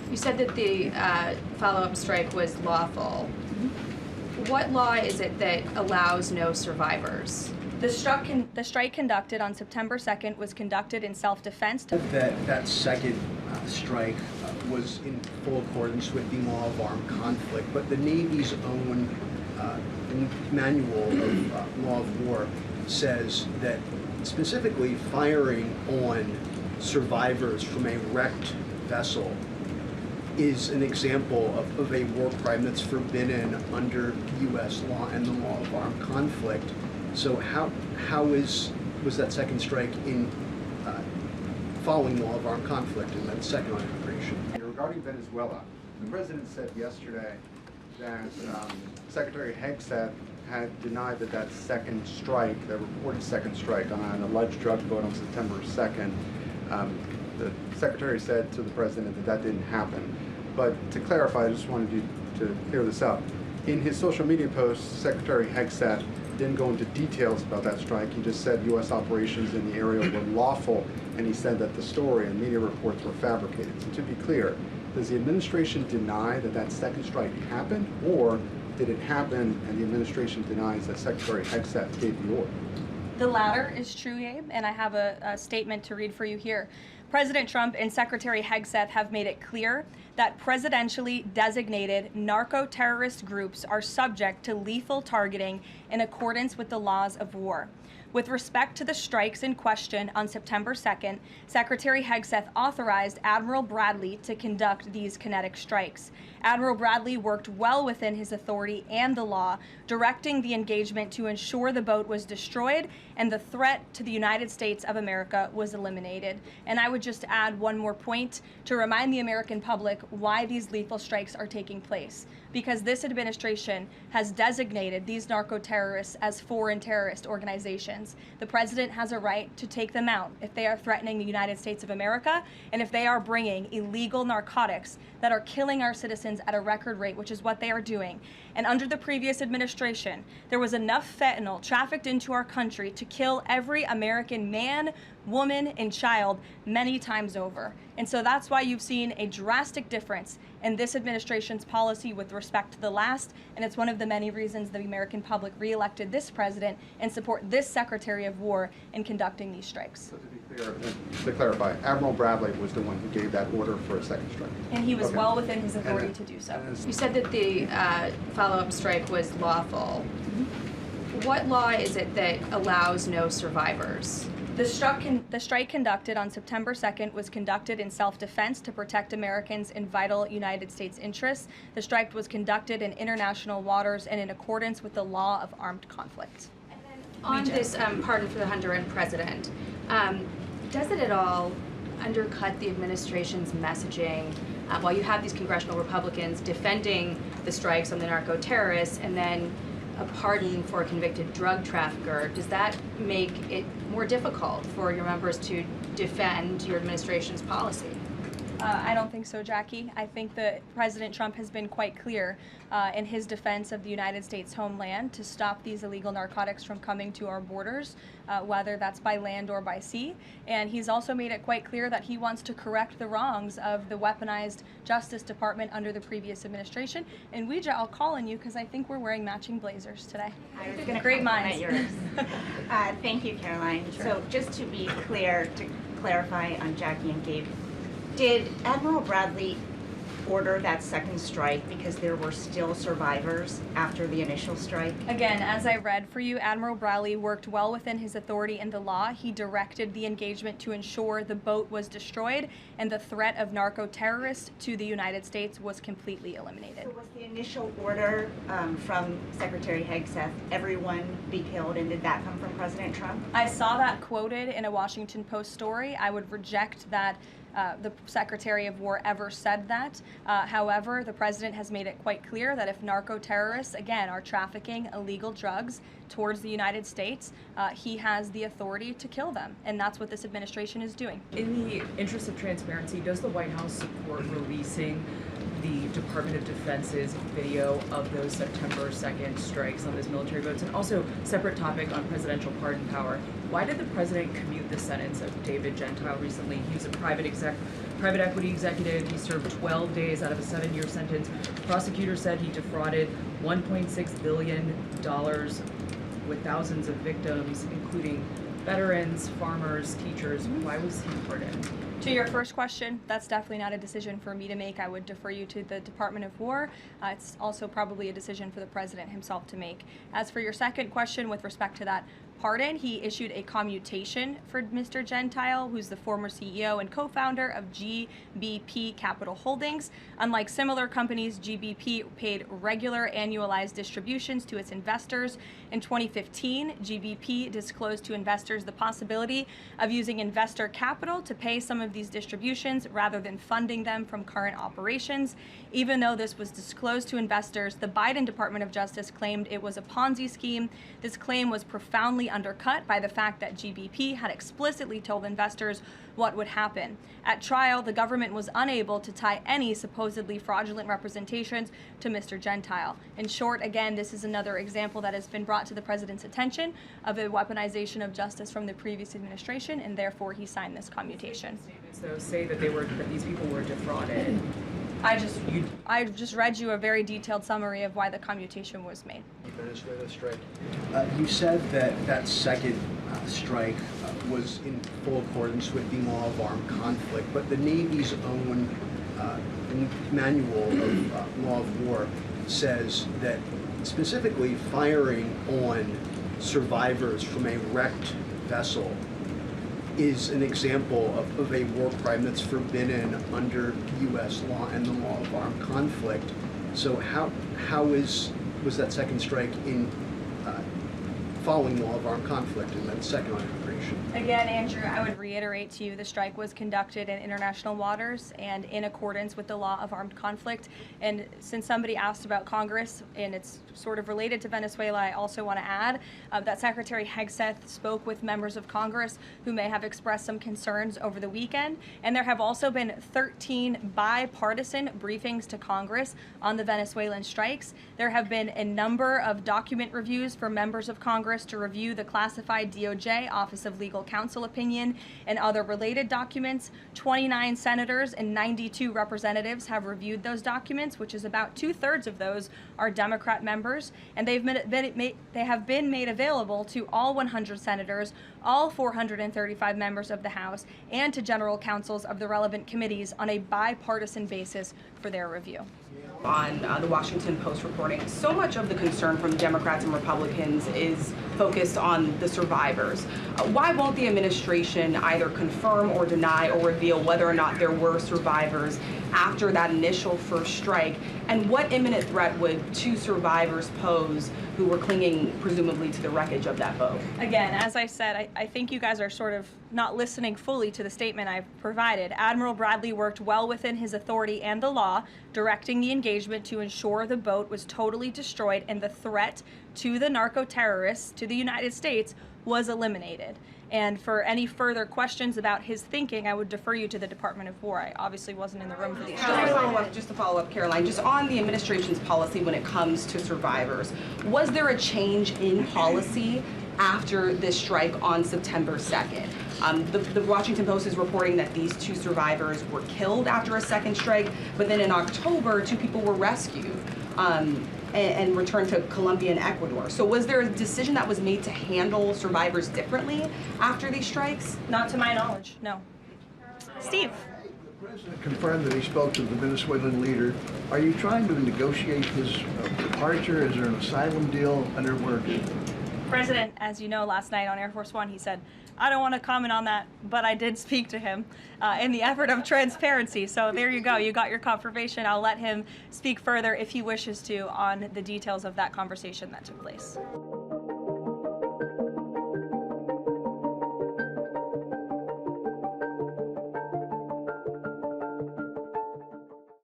You said that the follow-up strike was lawful. What law is it that allows no survivors? The strike conducted on September 2nd was conducted in self-defense. That second strike was in full accordance with the law of armed conflict, but the Navy's own manual of law of war says that specifically firing on survivors from a wrecked vessel is an example of a war crime that's forbidden under U.S. law and the law of armed conflict. So how was that second strike in following law of armed conflict and then second on immigration? Regarding Venezuela, the president said yesterday that Secretary Hegseth had denied that second strike, that reported second strike on an alleged drug vote on September 2nd, the secretary said to the president that didn't happen. But to clarify, I just wanted you to clear this up. In his social media post, Secretary Hegseth didn't go into details about that strike. He just said U.S. operations in the area were lawful, and he said that the story and media reports were fabricated. So to be clear, does the administration deny that second strike happened, or did it happen and the administration denies that Secretary Hegseth gave the order? The latter is true, Abe, and I have a statement to read for you here. President Trump and Secretary Hegseth have made it clear that presidentially designated narco-terrorist groups are subject to lethal targeting in accordance with the laws of war. With respect to the strikes in question on September 2nd, Secretary Hegseth authorized Admiral Bradley to conduct these kinetic strikes. Admiral Bradley worked well within his authority and the law, directing the engagement to ensure the boat was destroyed and the threat to the United States of America was eliminated. And I would just add one more point to remind the American public why these lethal strikes are taking place. Because this administration has designated these narco-terrorists as foreign terrorist organizations. The president has a right to take them out if they are threatening the United States of America and if they are bringing illegal narcotics that are killing our citizens at a record rate, which is what they are doing. And under the previous administration, there was enough fentanyl trafficked into our country to kill every American man, woman, and child many times over. And so that's why you've seen a drastic difference in this administration's policy with respect to the last, and it's one of the many reasons the American public re-elected this president and support this Secretary of War in conducting these strikes. So to be clear, to clarify, Admiral Bradley was the one who gave that order for a second strike. And he was well within his authority to do so. You said that the follow-up strike was lawful. What law is it that allows no survivors? The strike conducted on September 2nd was conducted in self-defense to protect Americans in vital United States interests. The strike was conducted in international waters and in accordance with the law of armed conflict. And then on this pardon for the Honduran president, does it at all undercut the administration's messaging while you have these congressional Republicans defending the strikes on the narco-terrorists and then a pardon for a convicted drug trafficker? Does that make it more difficult for your members to defend your administration's policy? I don't think so, Jackie. I think that President Trump has been quite clear in his defense of the United States homeland to stop these illegal narcotics from coming to our borders, whether that's by land or by sea. And he's also made it quite clear that he wants to correct the wrongs of the weaponized Justice Department under the previous administration. And Ouija, I'll call on you because I think we're wearing matching blazers today. I was going to Great minds. yours. Thank you, Karoline. Sure. So just to be clear, to clarify on Jackie and Gabe, did Admiral Bradley order that second strike because there were still survivors after the initial strike? Again, as I read for you, Admiral Bradley worked well within his authority and the law. He directed the engagement to ensure the boat was destroyed and the threat of narco-terrorists to the United States was completely eliminated. So was the initial order from Secretary Hegseth, everyone be killed, and did that come from President Trump? I saw that quoted in a Washington Post story. I would reject that the Secretary of War ever said that. However, the president has made it quite clear that if narco-terrorists, again, are trafficking illegal drugs towards the United States, he has the authority to kill them. And that's what this administration is doing. In the interest of transparency, does the White House support releasing the Department of Defense's video of those September 2nd strikes on those military boats? And also, separate topic on presidential pardon power. Why did the president commute the sentence of David Gentile recently? He was a private exec private equity executive. He served 12 days out of a 7-year sentence. Prosecutors said he defrauded $1.6 billion with thousands of victims, including veterans, farmers, teachers. Why was he pardoned? To your first question, that's definitely not a decision for me to make. I would defer you to the Department of War. It's also probably a decision for the president himself to make. As for your second question with respect to that pardon, he issued a commutation for Mr. Gentile, who's the former CEO and co-founder of GBP Capital Holdings. Unlike similar companies, GBP paid regular annualized distributions to its investors. In 2015, GBP disclosed to investors the possibility of using investor capital to pay some of these distributions rather than funding them from current operations. Even though this was disclosed to investors, the Biden Department of Justice claimed it was a Ponzi scheme. This claim was profoundly undercut by the fact that GBP had explicitly told investors what would happen. At trial, the government was unable to tie any supposedly fraudulent representations to Mr. Gentile. In short, again, this is another example that has been brought to the president's attention of a weaponization of justice from the previous administration, and therefore he signed this commutation. So say that these people were defrauded. I just read you a very detailed summary of why the commutation was made. Venezuela strike. You said that second strike was in full accordance with the law of armed conflict, but the Navy's own manual of law of war says that specifically firing on survivors from a wrecked vessel is an example of a war crime that's forbidden under U.S. law and the law of armed conflict. So was that second strike in following law of armed conflict and then second on immigration? Again, Andrew, I would reiterate to you the strike was conducted in international waters and in accordance with the law of armed conflict. And since somebody asked about Congress, and it's sort of related to Venezuela, I also want to add that Secretary Hegseth spoke with members of Congress who may have expressed some concerns over the weekend. And there have also been 13 bipartisan briefings to Congress on the Venezuelan strikes. There have been a number of document reviews for members of Congress to review the classified DOJ Office of Legal Counsel opinion and other related documents. 29 senators and 92 representatives have reviewed those documents, which is about 2/3 of those are Democrat members, and they have been made available to all 100 senators, all 435 members of the House, and to general counsels of the relevant committees on a bipartisan basis for their review. On the Washington Post reporting, so much of the concern from Democrats and Republicans is focused on the survivors. Why won't the administration either confirm or deny or reveal whether or not there were survivors after that initial first strike? And what imminent threat would two survivors pose who were clinging presumably to the wreckage of that boat? Again, as I said, I think you guys are sort of not listening fully to the statement I've provided. Admiral Bradley worked well within his authority and the law, directing the engagement to ensure the boat was totally destroyed and the threat to the narco-terrorists, to the United States, was eliminated. And for any further questions about his thinking, I would defer you to the Department of War. I obviously wasn't in the room for these. Just to follow up, Karoline, just on the administration's policy when it comes to survivors, was there a change in policy after this strike on September 2nd? The Washington Post is reporting that these two survivors were killed after a second strike, but then in October, two people were rescued and returned to Colombia and Ecuador. So was there a decision that was made to handle survivors differently after these strikes? Not to my knowledge, no. Steve. The president confirmed that he spoke to the Venezuelan leader. Are you trying to negotiate his departure? Is there an asylum deal underway? President, as you know, last night on Air Force One, he said, I don't want to comment on that, but I did speak to him in the effort of transparency. So there you go. You got your confirmation. I'll let him speak further if he wishes to on the details of that conversation that took place.